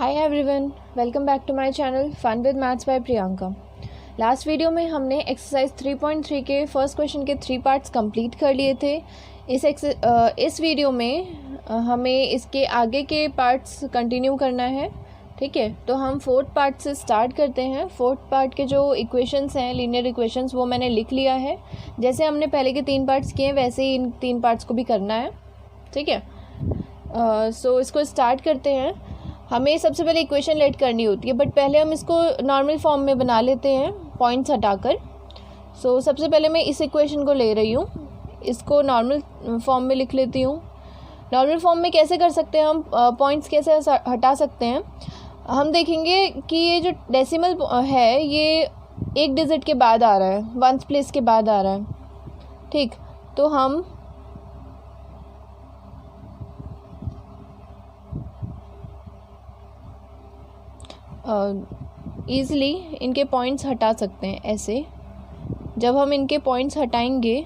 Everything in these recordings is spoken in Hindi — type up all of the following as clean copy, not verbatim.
Hi everyone, welcome back to my channel fun with maths by Priyanka. Last video में हमने एक्सरसाइज 3.3 के फर्स्ट क्वेश्चन के 3 पार्ट्स कंप्लीट कर लिए थे। इस वीडियो में हमें इसके आगे के पार्ट्स कंटिन्यू करना है। ठीक है, तो हम फोर्थ पार्ट से स्टार्ट करते हैं। फोर्थ पार्ट के जो इक्वेशंस हैं, लीनियर इक्वेशंस, वो मैंने लिख लिया है। जैसे हमने पहले के 3 पार्ट्स किए वैसे ही इन 3 पार्ट्स को भी करना है। ठीक है, सो इसको स्टार्ट करते हैं। हमें सबसे पहले इक्वेशन लेट करनी होती है, बट पहले हम इसको नॉर्मल फॉर्म में बना लेते हैं पॉइंट्स हटाकर। सो सबसे पहले मैं इस इक्वेशन को ले रही हूँ, इसको नॉर्मल फॉर्म में लिख लेती हूँ। नॉर्मल फॉर्म में कैसे कर सकते हैं हम, पॉइंट्स कैसे हटा सकते हैं। हम देखेंगे कि ये जो डेसिमल है ये एक डिजिट के बाद आ रहा है, वंस प्लेस के बाद आ रहा है। ठीक, तो हम ईज़िली इनके पॉइंट्स हटा सकते हैं ऐसे। जब हम इनके पॉइंट्स हटाएंगे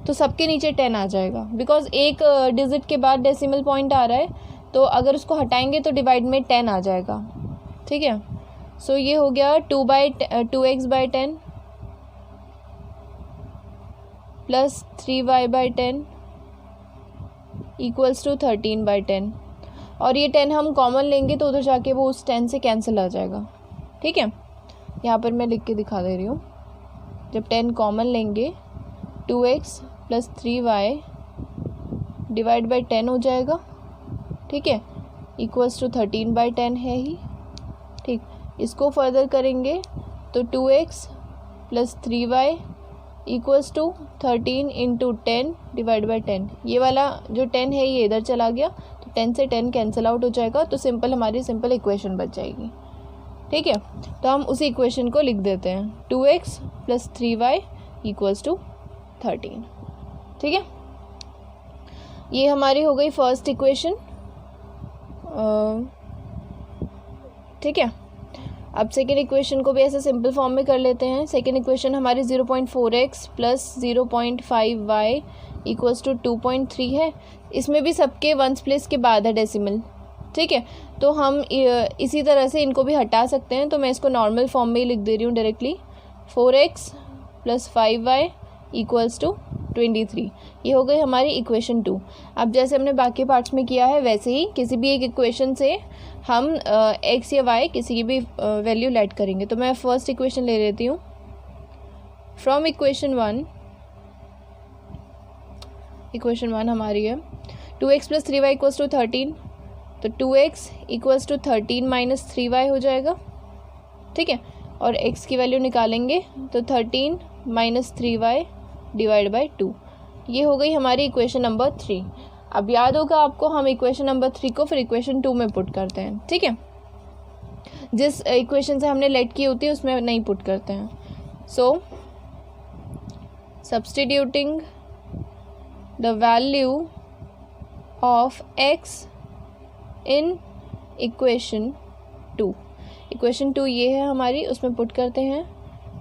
तो सबके नीचे 10 आ जाएगा, बिकॉज एक डिजिट के बाद डेसिमल पॉइंट आ रहा है, तो अगर उसको हटाएंगे तो डिवाइड में 10 आ जाएगा। ठीक है, सो ये हो गया 2x/10 plus 3y/10 equals to 13/10। और ये 10 हम कॉमन लेंगे तो उधर जाके वो उस 10 से कैंसिल आ जाएगा। ठीक है, यहाँ पर मैं लिख के दिखा दे रही हूँ। जब 10 कॉमन लेंगे 2x plus 3y divide by 10 हो जाएगा। ठीक है, इक्वल्स टू 13/10 है ही। ठीक, इसको फर्दर करेंगे तो 2x plus 3y equals to 13 into 10 divide by 10। ये वाला जो 10 है ये इधर चला गया, तो 10 से 10 कैंसिल आउट हो जाएगा, तो हमारी सिंपल इक्वेशन बच जाएगी। ठीक है, तो हम उसी इक्वेशन को लिख देते हैं 2x plus 3y equals to 13। ठीक है, ये हमारी हो गई फर्स्ट इक्वेशन। ठीक है, अब सेकेंड इक्वेशन को भी ऐसे सिंपल फॉर्म में कर लेते हैं। सेकेंड इक्वेशन हमारी 0.4x plus 0.5y equals to 2.3 है। इसमें भी सबके वंस प्लेस के बाद है डेसिमल। ठीक है, तो हम इसी तरह से इनको भी हटा सकते हैं, तो मैं इसको नॉर्मल फॉर्म में ही लिख दे रही हूँ directly. 4x plus 5y equals to 23। ये हो गई हमारी इक्वेशन 2। अब जैसे हमने बाकी पार्ट्स में किया है वैसे ही किसी भी एक इक्वेशन से हम x या y किसी की भी वैल्यू लेट करेंगे। तो मैं फर्स्ट इक्वेशन ले लेती हूँ। फ्रॉम इक्वेशन 1 हमारी है 2x plus 3y equals to 13। तो 2x equals to 13 minus 3y हो जाएगा। ठीक है, और x की वैल्यू निकालेंगे तो 13 माइनस 3y डिवाइड बाई 2। ये हो गई हमारी इक्वेशन नंबर 3। अब याद होगा आपको, हम इक्वेशन नंबर 3 को फिर इक्वेशन 2 में पुट करते हैं। ठीक है, जिस इक्वेशन से हमने लेट की होती है उसमें नहीं पुट करते हैं। So substituting the value of x in equation 2। Equation 2 ये है हमारी, उसमें पुट करते हैं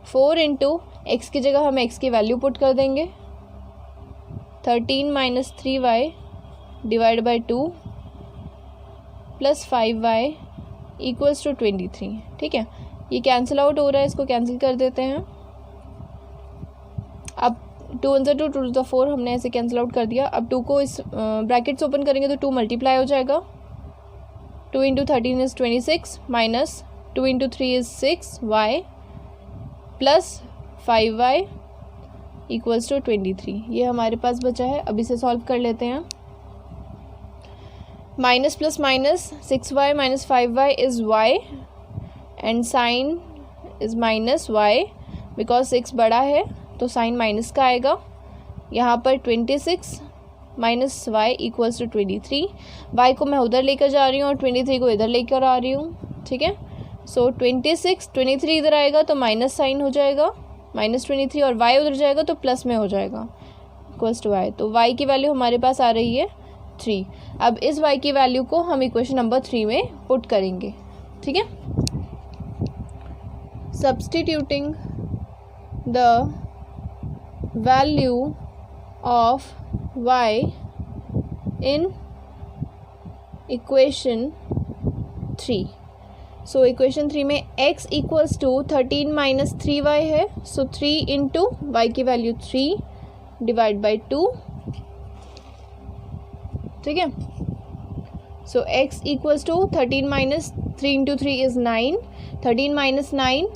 4 इंटू एक्स की जगह हम x की वैल्यू पुट कर देंगे 13 minus 3y divide by 2 plus 5y equals to 23। ठीक है, ये कैंसिल आउट हो रहा है, इसको कैंसिल कर देते हैं। अब 2 1 2 2 to the 4 हमने ऐसे कैंसिल आउट कर दिया। अब 2 को इस ब्रैकेट्स ओपन करेंगे तो 2 मल्टीप्लाई हो जाएगा। 2 into 13 is 26 minus 2 into 3 is 6y plus 5y equals to 23। ये हमारे पास बचा है। अब इसे सॉल्व कर लेते हैं। Minus plus minus 6y minus 5y is y and sign is minus y, because 6 बड़ा है तो साइन माइनस का आएगा। यहाँ पर 26 minus y equals to 23। y को मैं उधर लेकर जा रही हूँ और 23 को इधर लेकर आ रही हूँ। ठीक है, सो 23 इधर आएगा तो माइनस साइन हो जाएगा -23, और y उधर जाएगा तो प्लस में हो जाएगा इक्वल्स टू y। तो y की वैल्यू हमारे पास आ रही है 3। अब इस y की वैल्यू को हम इक्वेशन नंबर 3 में पुट करेंगे। ठीक है, substituting the value of y in equation 3. So equation 3 में x equals to 13 minus 3y है. सो 3 इंटू वाई की वैल्यू 3 डिवाइड बाई 2. ठीक है. So x equals to 13 minus 3 into 3 is 9. 13 minus 9,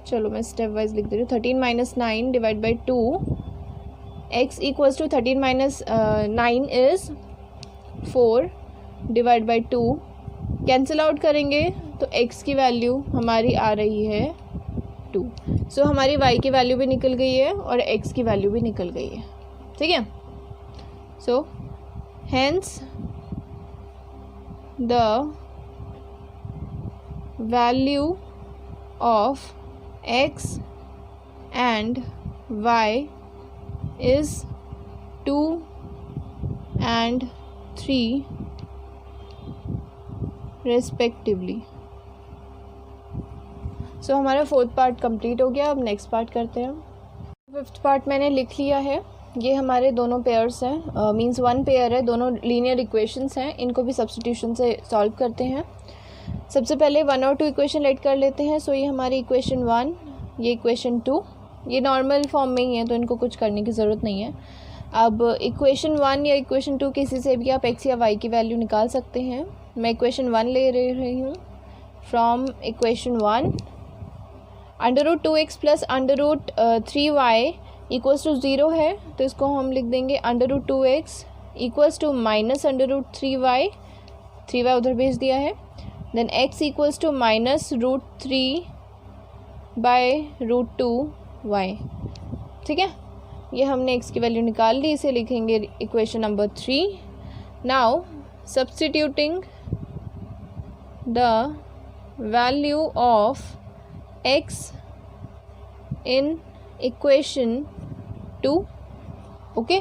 चलो मैं स्टेप वाइज लिख दे रही हूँ. 13 minus 9 divide by 2. x equals to 13 minus 9 is 4 divide by 2. Cancel out करेंगे तो x की वैल्यू हमारी आ रही है 2. सो हमारी y की वैल्यू भी निकल गई है और x की वैल्यू भी निकल गई है. ठीक है. So hence the value of x and y is 2 and 3 respectively. So हमारा फोर्थ पार्ट कंप्लीट हो गया. अब नेक्स्ट पार्ट करते हैं. फिफ्थ पार्ट मैंने लिख लिया है. ये हमारे दोनों पेयर्स हैं, मींस वन पेयर है, दोनों लीनियर इक्वेशंस हैं. इनको भी सब्स्टिट्यूशन से सॉल्व करते हैं. सबसे पहले 1 और 2 इक्वेशन लेट कर लेते हैं. सो ये हमारी इक्वेशन 1, ये इक्वेशन 2, ये नॉर्मल फॉर्म में ही है तो इनको कुछ करने की ज़रूरत नहीं है. अब इक्वेशन 1 या इक्वेशन 2 किसी से भी आप x या y की वैल्यू निकाल सकते हैं. मैं इक्वेशन 1 ले रही हूँ. From equation 1, under root 2x plus under root 3y equals to 0 है तो इसको हम लिख देंगे under root 2x equals to minus under root 3y. 3y उधर भेज दिया है. Then x equals to minus root 3 by root 2y. ठीक है. ये हमने x की वैल्यू निकाल ली. इसे लिखेंगे equation number 3. Now substituting the value of x in equation 2. Okay.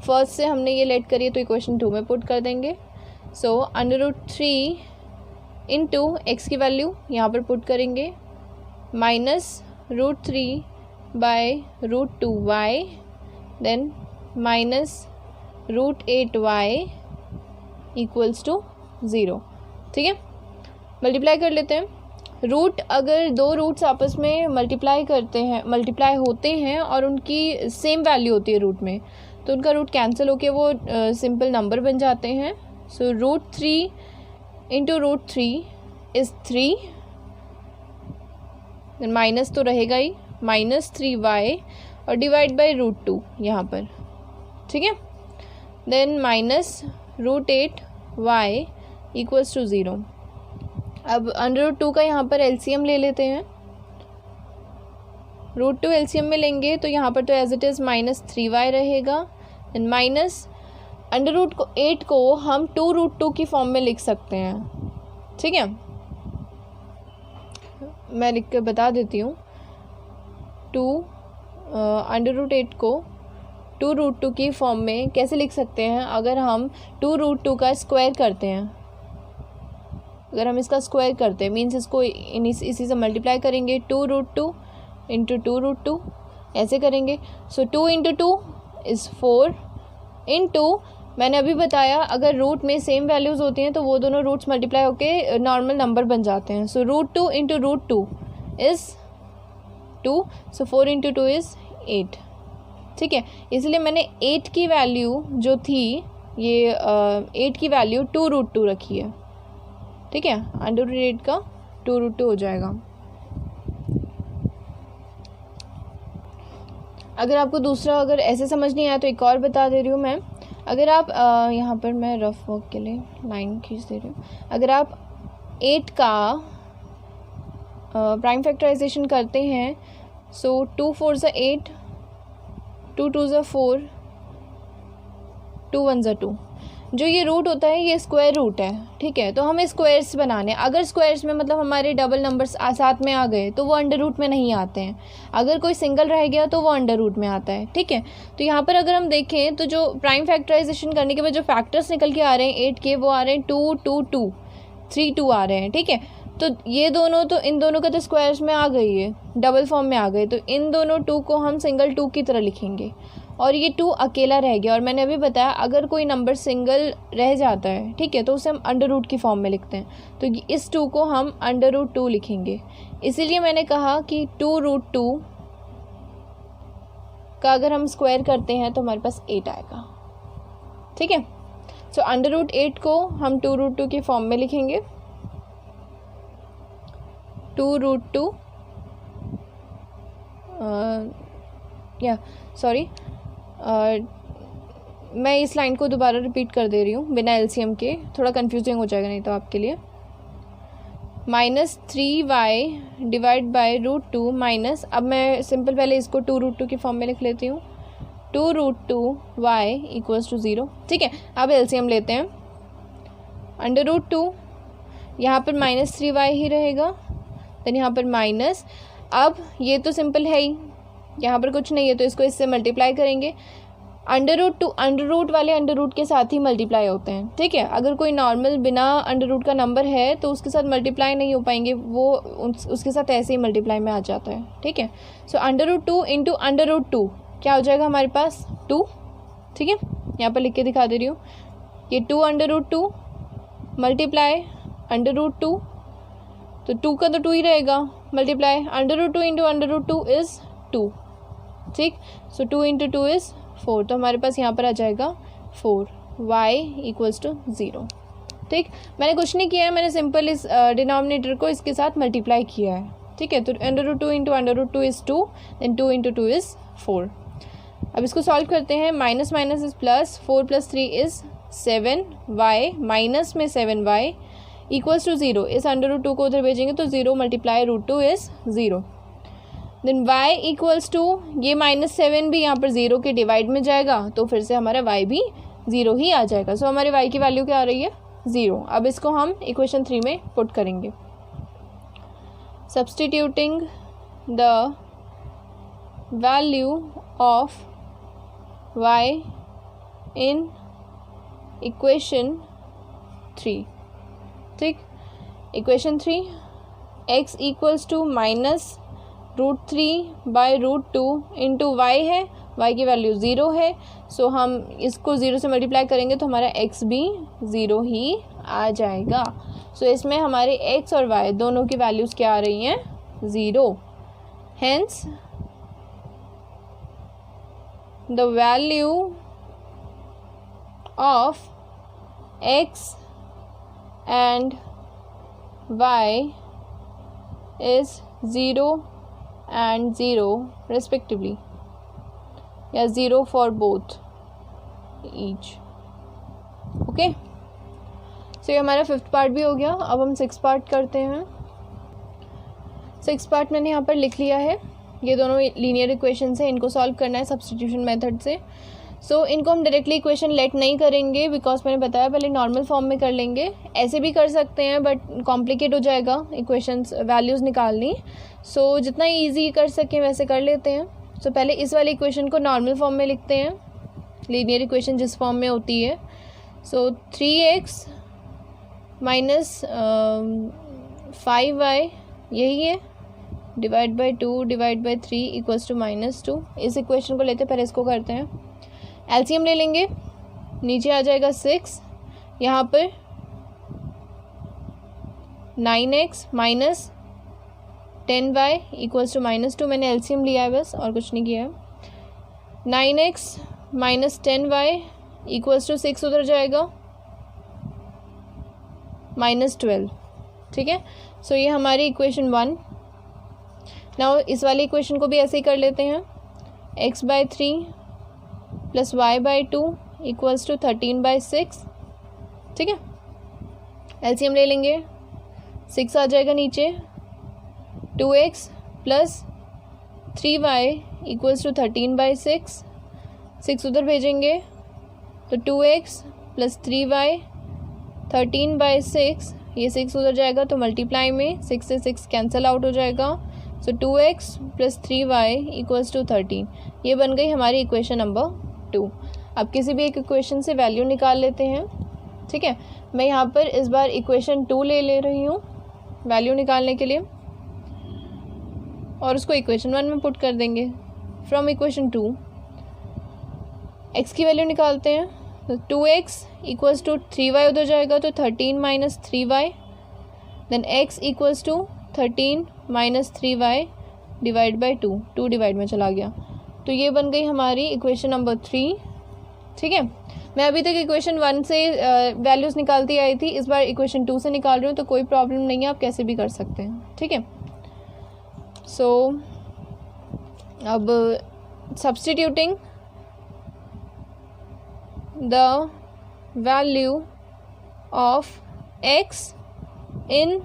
First से हमने ये लेट करी है तो इक्वेशन 2 में पुट कर देंगे. So under root 3 into x की वैल्यू यहाँ पर पुट करेंगे minus root 3 by root 2y. Then minus root 8y equals to 0. ठीक है. मल्टीप्लाई कर लेते हैं. रूट, अगर दो रूट्स आपस में मल्टीप्लाई होते हैं और उनकी सेम वैल्यू होती है रूट में, तो उनका रूट कैंसिल होकर वो सिंपल नंबर बन जाते हैं. So root 3 into root 3 is 3. Minus तो रहेगा ही, माइनस 3y और डिवाइड बाई रूट 2 यहाँ पर. ठीक है. Then minus root 8y equals to 0. अब अंडर रूट 2 का यहाँ पर एलसीएम ले लेते हैं. रूट 2 एलसीएम में लेंगे तो यहाँ पर तो as it is minus 3y रहेगा. देन माइनस अंडर रूट 8 को हम 2 रूट 2 की फॉर्म में लिख सकते हैं. ठीक है. मैं लिख कर बता देती हूँ. 2 अंडर रूट 8 को 2 रूट 2 की फॉर्म में कैसे लिख सकते हैं. अगर हम 2 रूट 2 का स्क्वायर करते हैं, अगर हम इसका स्क्वायर करते हैं मीन्स इसको इसी से मल्टीप्लाई करेंगे. 2 रूट 2 इंटू 2 रूट 2 ऐसे करेंगे. सो 2 इंटू 2 इज़ 4 इंटू, मैंने अभी बताया अगर रूट में सेम वैल्यूज़ होती हैं तो वो दोनों रूट्स मल्टीप्लाई होके नॉर्मल नंबर बन जाते हैं. So root 2 into root 2 is 2. So 4 into 2 is 8. ठीक है. इसलिए मैंने 8 की वैल्यू जो थी, ये 8 की वैल्यू 2 रूट 2 रखी है. ठीक है. अंडर रूट 8 का 2 रूट 2 हो जाएगा. अगर आपको दूसरा अगर ऐसे समझ नहीं आया तो एक और बता दे रही हूँ मैं. अगर आप यहाँ पर मैं रफ वर्क के लिए लाइन खींच दे रही हूँ. अगर आप 8 का प्राइम फैक्टराइजेशन करते हैं, सो 2 4 ज़ा 8, 2 2 ज़ा 4, 2 1 ज़ा 2. जो ये रूट होता है ये स्क्वायर रूट है. ठीक है. तो हमें स्क्वायर्स बनाने, अगर स्क्वायर्स में मतलब हमारे डबल नंबर्स साथ में आ गए तो वो अंडर रूट में नहीं आते हैं. अगर कोई सिंगल रह गया तो वो अंडर रूट में आता है. ठीक है. तो यहाँ पर अगर हम देखें तो जो प्राइम फैक्टराइजेशन करने के बाद जो फैक्टर्स निकल के आ रहे हैं 8 के, वो आ रहे हैं 2 2 2 3 2 आ रहे हैं. ठीक है. तो ये दोनों तो इन दोनों का तो स्क्वायर्स में आ गई है, डबल फॉर्म में आ गए, तो इन दोनों 2 को हम सिंगल 2 की तरह लिखेंगे. और ये 2 अकेला रह गया। और मैंने अभी बताया अगर कोई नंबर सिंगल रह जाता है, ठीक है, तो उसे हम अंडर रूट की फॉर्म में लिखते हैं। तो इस 2 को हम अंडर रूट 2 लिखेंगे। इसीलिए मैंने कहा कि 2√2 का अगर हम स्क्वायर करते हैं तो हमारे पास 8 आएगा, ठीक है। सो अंडर रूट 8 को हम 2√2 की फॉर्म में लिखेंगे। 2√2 मैं इस लाइन को दोबारा रिपीट कर दे रही हूँ बिना एलसीएम के, थोड़ा कंफ्यूजिंग हो जाएगा नहीं तो आपके लिए। -3y डिवाइड बाय √2 माइनस, अब मैं सिंपल पहले इसको 2√2 की फॉर्म में लिख लेती हूँ। 2√2y इक्वल्स टू 0, ठीक है। अब एलसीएम लेते हैं। अंडर रूट 2, यहाँ पर -3y ही रहेगा, देन यहाँ पर माइनस। अब ये तो सिंपल है ही, यहाँ पर कुछ नहीं है तो इसको इससे मल्टीप्लाई करेंगे। अंडर रूट 2 अंडर रूट वाले अंडर रूट के साथ ही मल्टीप्लाई होते हैं, ठीक है। अगर कोई नॉर्मल बिना अंडर रूट का नंबर है तो उसके साथ मल्टीप्लाई नहीं हो पाएंगे, वो उसके साथ ऐसे ही मल्टीप्लाई में आ जाता है, ठीक है। So under root 2 into under root 2 क्या हो जाएगा हमारे पास 2, ठीक है। यहाँ पर लिख के दिखा दे रही हूँ, ये 2 under root 2 multiply under root 2, तो 2 का तो 2 ही रहेगा, multiply under root 2 into under root 2 is 2, ठीक। सो 2 इंटू 2 इज़ 4, तो हमारे पास यहाँ पर आ जाएगा 4, y इक्वल्स टू 0, ठीक। मैंने कुछ नहीं किया है, मैंने सिंपल इस डिनोमिनेटर को इसके साथ मल्टीप्लाई किया है, ठीक है। तो under root 2 into under root 2 is 2, then 2 into 2 is 4। अब इसको सॉल्व करते हैं। Minus minus is plus, 4 + 3 is 7y, minus में 7y इक्वल्स टू 0। इस अंडर रूट 2 को उधर भेजेंगे तो 0 multiply √2 is 0। Then y equals to, ये -7 भी यहाँ पर 0 के डिवाइड में जाएगा तो फिर से हमारा y भी 0 ही आ जाएगा। सो हमारे y की वैल्यू क्या आ रही है 0। अब इसको हम इक्वेशन 3 में पुट करेंगे। Substituting the value of y in equation 3, ठीक। Equation 3, x equals to -√3/√2 into y है, y की वैल्यू 0 है। सो हम इसको 0 से मल्टीप्लाई करेंगे तो हमारा x भी 0 ही आ जाएगा। सो इसमें हमारे x और y दोनों की वैल्यूज़ क्या आ रही हैं 0। Hence the value of x and y is 0 and 0 respectively, या 0 for both each, ओके। सो ये हमारा 5th पार्ट भी हो गया। अब हम 6th पार्ट करते हैं। 6th पार्ट मैंने यहाँ पर लिख लिया है। ये दोनों लीनियर इक्वेशंस हैं, इनको सॉल्व करना है सब्स्टिट्यूशन मेथड से। सो इनको हम डायरेक्टली इक्वेशन लेट नहीं करेंगे, बिकॉज मैंने बताया पहले नॉर्मल फॉर्म में कर लेंगे। ऐसे भी कर सकते हैं बट कॉम्प्लिकेट हो जाएगा इक्वेशंस वैल्यूज़ निकालनी। सो जितना ईजी कर सकें वैसे कर लेते हैं। सो पहले इस वाली इक्वेशन को नॉर्मल फॉर्म में लिखते हैं, लीनियर इक्वेशन जिस फॉर्म में होती है। सो 3x माइनस 5y यही है, divide by 2 divide by 3 equals to -2। इस इक्वेशन को लेते हैं, पहले इसको करते हैं। एलसीएम ले लेंगे, नीचे आ जाएगा 6, यहाँ पर 9x minus 10y equals to -2। मैंने एलसीएम लिया है बस, और कुछ नहीं किया है। 9x minus 10y equals to 6 उधर जाएगा, -12, ठीक है। सो ये हमारी इक्वेशन 1। नाउ इस वाली इक्वेशन को भी ऐसे ही कर लेते हैं। x/3 plus y/2 equals to 13/6, ठीक है। एलसीएम ले लेंगे, 6 आ जाएगा नीचे, 2x plus 3y equals to 13/6, 6 उधर भेजेंगे तो 2x प्लस 3y 13/6, ये 6 उधर जाएगा तो मल्टीप्लाई में 6 से 6 कैंसिल आउट हो जाएगा। So 2x plus 3y equals to 13। ये बन गई हमारी इक्वेशन नंबर 2। अब किसी भी एक इक्वेशन से वैल्यू निकाल लेते हैं, ठीक है। मैं यहाँ पर इस बार इक्वेशन 2 ले रही हूँ वैल्यू निकालने के लिए, और उसको इक्वेशन 1 में पुट कर देंगे। फ्रॉम इक्वेशन 2 x की वैल्यू निकालते हैं तो 2x इक्वल्स टू 3y उधर जाएगा तो 13 minus 3y, then x equals to 13 minus 3y divide by 2 divide में चला गया, तो ये बन गई हमारी इक्वेशन नंबर 3। ठीक है, मैं अभी तक इक्वेशन 1 से वैल्यूज़ निकालती आई थी, इस बार इक्वेशन 2 से निकाल रही हूँ, तो कोई प्रॉब्लम नहीं है, आप कैसे भी कर सकते हैं। ठीक है, सो अब substituting the value of x in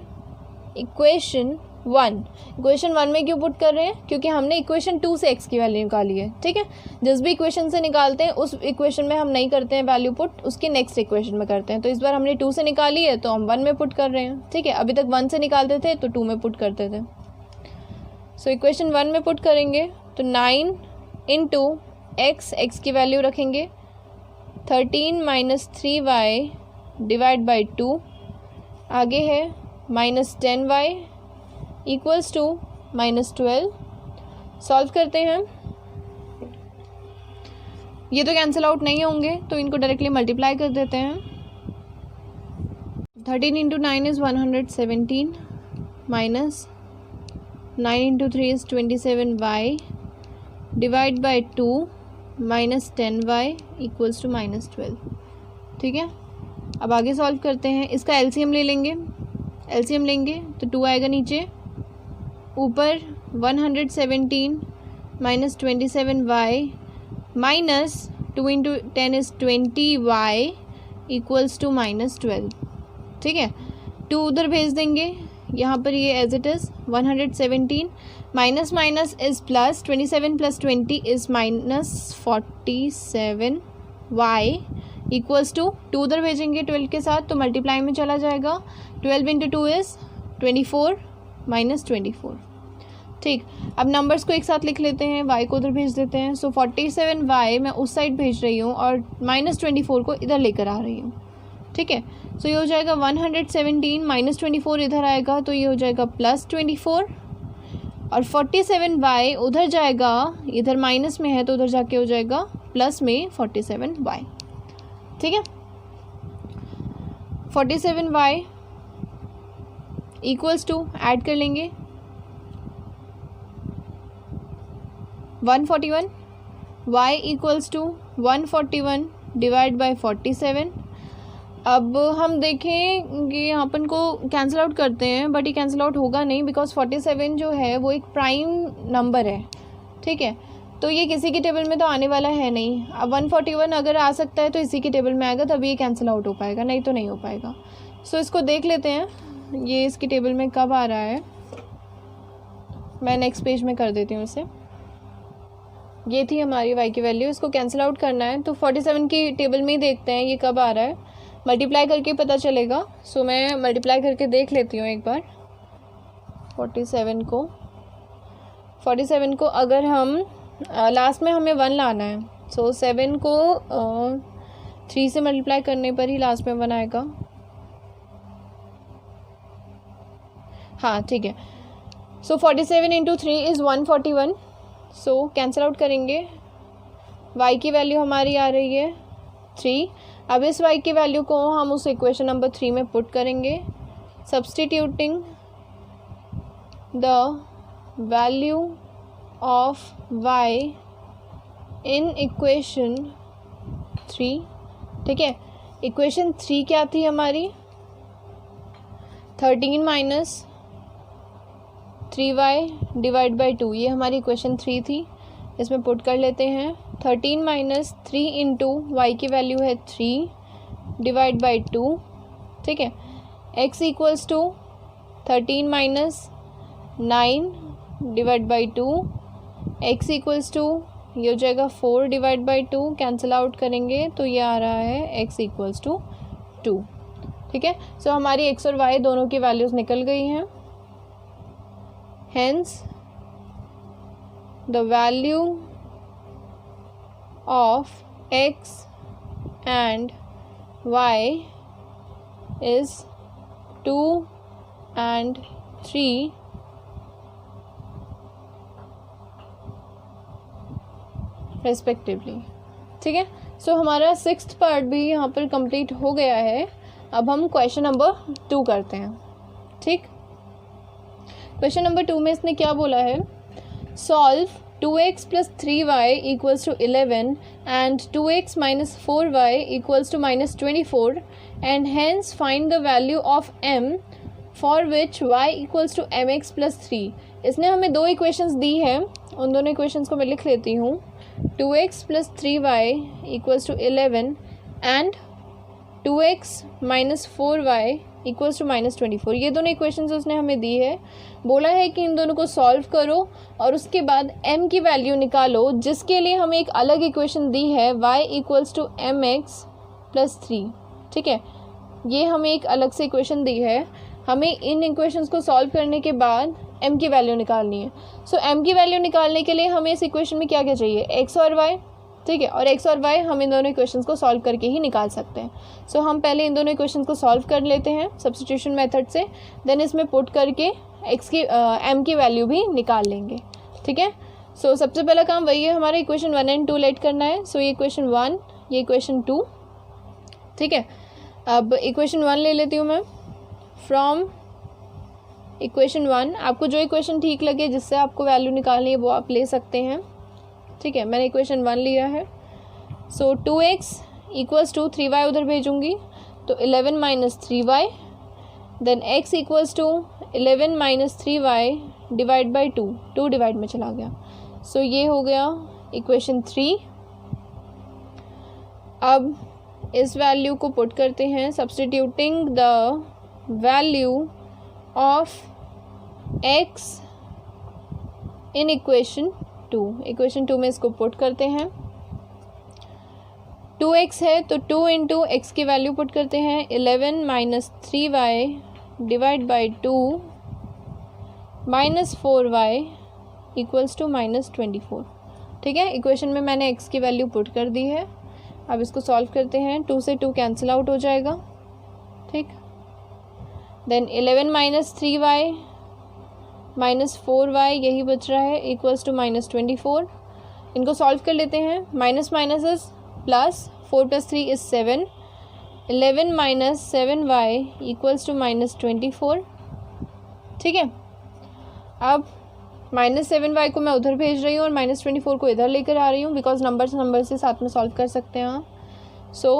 equation 1 में क्यों पुट कर रहे हैं, क्योंकि हमने इक्वेशन 2 से x की वैल्यू निकाली है। ठीक है, जिस भी इक्वेशन से निकालते हैं उस इक्वेशन में हम नहीं करते हैं वैल्यू पुट, उसकी नेक्स्ट इक्वेशन में करते हैं। तो इस बार हमने 2 से निकाली है तो हम 1 में पुट कर रहे हैं। ठीक है, अभी तक 1 से निकालते थे तो 2 में पुट करते थे। सो इक्वेशन 1 में पुट करेंगे तो 9 इंटू एक्स की वैल्यू रखेंगे 13 माइनस 3y डिवाइड बाई 2, आगे है minus 10y equals to minus 12। Solve करते हैं, ये तो कैंसिल आउट नहीं होंगे तो इनको डायरेक्टली मल्टीप्लाई कर देते हैं। 13 into 9 is 117 minus 9 into 3 is 27y divide by 2 minus 10y equals to minus 12। ठीक है, अब आगे सॉल्व करते हैं, इसका एलसीएम ले लेंगे, एलसीएम लेंगे तो 2 आएगा नीचे, ऊपर 117 minus 27y minus 2 into 10 is 20y equals to minus 12। ठीक है, 2 उधर भेज देंगे, यहाँ पर ये as it is 117 minus minus is plus, 27 plus 20 is minus 47y equals to 2 उधर भेजेंगे 12 के साथ तो मल्टीप्लाई में चला जाएगा, 12 इंटू 2 इज़ 24 माइनस 24। ठीक, अब नंबर्स को एक साथ लिख लेते हैं, y को उधर भेज देते हैं। सो 47y मैं उस साइड भेज रही हूँ और माइनस 24 को इधर लेकर आ रही हूँ। ठीक है, सो ये हो जाएगा 117 माइनस 24 इधर आएगा तो ये हो जाएगा प्लस 24, और 47y उधर जाएगा, इधर माइनस में है तो उधर जाके हो जाएगा प्लस में 47y। ठीक है, 47y इक्वल्स टू ऐड कर लेंगे 141, y equals to 141 divide by 47। अब हम देखें कि यहाँ अपन को कैंसिल आउट करते हैं, बट ये कैंसिल आउट होगा नहीं बिकॉज 47 जो है वो एक प्राइम नंबर है। ठीक है, तो ये किसी के टेबल में तो आने वाला है नहीं। अब 141 अगर आ सकता है तो इसी के टेबल में आएगा, तभी ये कैंसिल आउट हो पाएगा, नहीं तो नहीं हो पाएगा। सो इसको देख लेते हैं, ये इसके टेबल में कब आ रहा है, मैं नेक्स्ट पेज में कर देती हूँ इसे। ये थी हमारी y की वैल्यू, इसको कैंसिल आउट करना है तो 47 की टेबल में ही देखते हैं ये कब आ रहा है, मल्टीप्लाई करके पता चलेगा। सो मैं मल्टीप्लाई करके देख लेती हूँ एक बार 47 को अगर हम लास्ट में हमें 1 लाना है, सो 7 को 3 से मल्टीप्लाई करने पर ही लास्ट में 1 आएगा। हाँ ठीक है, सो 47 into 3 is 141। So cancel out करेंगे, y की वैल्यू हमारी आ रही है 3। अब इस y की वैल्यू को हम उस इक्वेशन नंबर 3 में पुट करेंगे, substituting the value of y in equation 3। ठीक है, इक्वेशन 3 क्या थी हमारी, 13 माइनस 3y डिवाइड बाई 2, ये हमारी इक्वेशन 3 थी। इसमें पुट कर लेते हैं 13 माइनस 3 इंटू वाई की वैल्यू है 3 डिवाइड बाई 2। ठीक है, x equals to 13 minus 9 divide by 2, x equals to ये हो जाएगा 4 डिवाइड बाई 2, कैंसिल आउट करेंगे तो ये आ रहा है x इक्वल्स टू 2। ठीक है, सो हमारी x और y दोनों की वैल्यूज़ निकल गई हैं। Hence, the value of x and y is 2 and 3 respectively। ठीक है, सो हमारा 6th पार्ट भी यहाँ पर कंप्लीट हो गया है। अब हम क्वेश्चन नंबर 2 करते हैं। ठीक, क्वेश्चन नंबर 2 में इसने क्या बोला है, solve 2x + 3y = 11 and 2x - 4y = -24 and hence find the value of m for which y = mx + 3। इसने हमें दो इक्वेशंस दी है, उन दोनों इक्वेशंस को मैं लिख लेती हूँ। 2x + 3y = 11 and 2x - 4y = -24। ये दोनों इक्वेशंस उसने हमें दी है। बोला है कि इन दोनों को सॉल्व करो और उसके बाद m की वैल्यू निकालो, जिसके लिए हमें एक अलग इक्वेशन दी है y = mx + 3। ठीक है, ये हमें एक अलग से इक्वेशन दी है। हमें इन इक्वेशंस को सॉल्व करने के बाद m की वैल्यू निकालनी है। सो m की वैल्यू निकालने के लिए हमें इस इक्वेशन में क्या क्या चाहिए, x और y। ठीक है, और x और y हम इन दोनों इक्वेशंस को सॉल्व करके ही निकाल सकते हैं। सो हम पहले इन दोनों इक्वेशंस को सॉल्व कर लेते हैं सब्स्टिट्यूशन मेथड से, देन इसमें पुट करके m की वैल्यू भी निकाल लेंगे। ठीक है, सो सबसे पहला काम वही है, हमारा इक्वेशन 1 और 2 लेट करना है। सो ये इक्वेशन 1, ये इक्वेशन 2। ठीक है, अब इक्वेशन 1 ले लेती हूँ मैं। फ्रॉम इक्वेशन 1 आपको जो इक्वेशन ठीक लगे, जिससे आपको वैल्यू निकालनी है, वो आप ले सकते हैं। ठीक है, मैंने इक्वेशन 1 लिया है। सो 2x = 3y उधर भेजूँगी, तो 11 - 3y, then x = 11 - 3y / 2 divide में चला गया। सो ये हो गया इक्वेशन 3। अब इस वैल्यू को पुट करते हैं, substituting the value of x in equation 2। Equation 2 में इसको पुट करते हैं। 2x है तो 2 × x की वैल्यू पुट करते हैं, 11 - 3y / 2 -4y = -24। ठीक है, इक्वेशन में मैंने x की वैल्यू पुट कर दी है। अब इसको सॉल्व करते हैं। 2 से 2 कैंसिल आउट हो जाएगा। ठीक, देन 11 - 3y -4y यही बच रहा है, = -24। इनको सॉल्व कर लेते हैं। Minus minus is plus, 4 + 3 = 7, 11 - 7y = -24। ठीक है, अब -7y को मैं उधर भेज रही हूँ और -24 को इधर लेकर आ रही हूँ, बिकॉज नंबर से साथ में सॉल्व कर सकते हैं आप। सो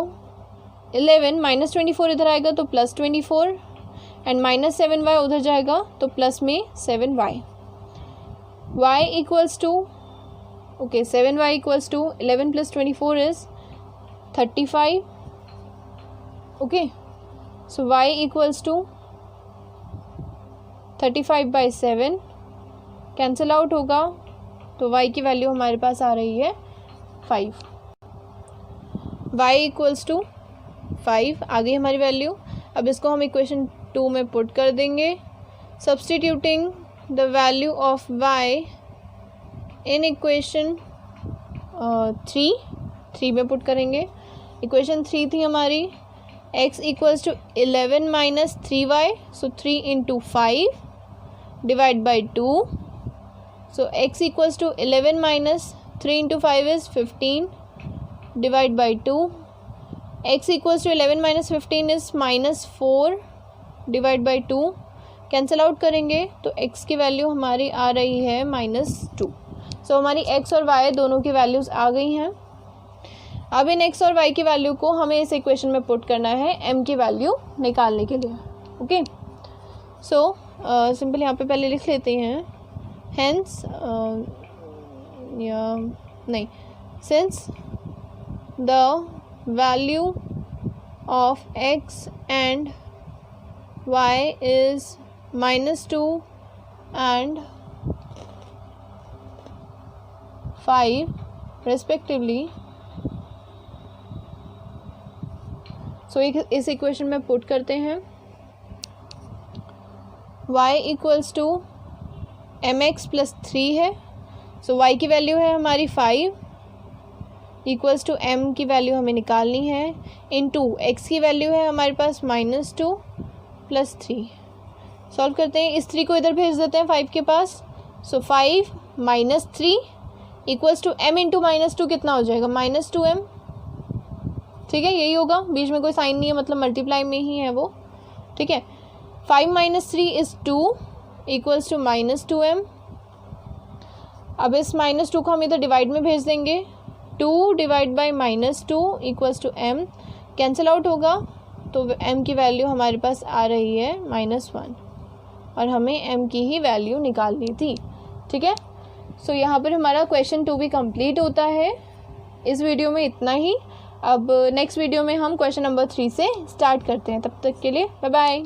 11 - 24 इधर आएगा तो +24 एंड -7y उधर जाएगा तो प्लस में 7y। y = 7y = 11 + 24 is 35। Okay, so y = 35/7 cancel out होगा, तो y की वैल्यू हमारे पास आ रही है 5। y = 5 आ गई हमारी वैल्यू। अब इसको हम इक्वेशन 2 में पुट कर देंगे, substituting the value of y in equation 3 में पुट करेंगे। इक्वेशन 3 थी हमारी, x = 11 - 3y, so 3 × 5 / 2। So x = 11 - 3 × 5 is 15 / 2. x = 11 - 15 is -4 / 2। Cancel out करेंगे तो x की वैल्यू हमारी आ रही है -2। सो हमारी x और y दोनों की वैल्यूज़ आ गई हैं। अब इन x और y की वैल्यू को हमें इस इक्वेशन में पुट करना है m की वैल्यू निकालने के लिए। ओके, सो सिंपल यहाँ पे पहले लिख लेते हैं, hence since the value of x and y is -2 and 5 respectively, सो इस इक्वेशन में पुट करते हैं। y = mx + 3 है, सो y की वैल्यू है हमारी 5 = m की वैल्यू हमें निकालनी है, इनटू x की वैल्यू है हमारे पास -2 + 3। सॉल्व करते हैं, इस 3 को इधर भेज देते हैं 5 के पास। सो 5 - 3 = m × -2 कितना हो जाएगा, -2m। ठीक है, यही होगा, बीच में कोई साइन नहीं है, मतलब मल्टीप्लाई में ही है वो। ठीक है, 5 - 3 इज़ 2 इक्वल्स टू -2m। अब इस -2 को हम इधर डिवाइड में भेज देंगे, 2 divide by -2 equals to m, cancel out होगा, तो m की वैल्यू हमारे पास आ रही है -1, और हमें m की ही वैल्यू निकालनी थी। ठीक है, सो यहाँ पर हमारा क्वेश्चन 2 भी कंप्लीट होता है। इस वीडियो में इतना ही। अब नेक्स्ट वीडियो में हम क्वेश्चन नंबर 3 से स्टार्ट करते हैं। तब तक के लिए बाय बाय।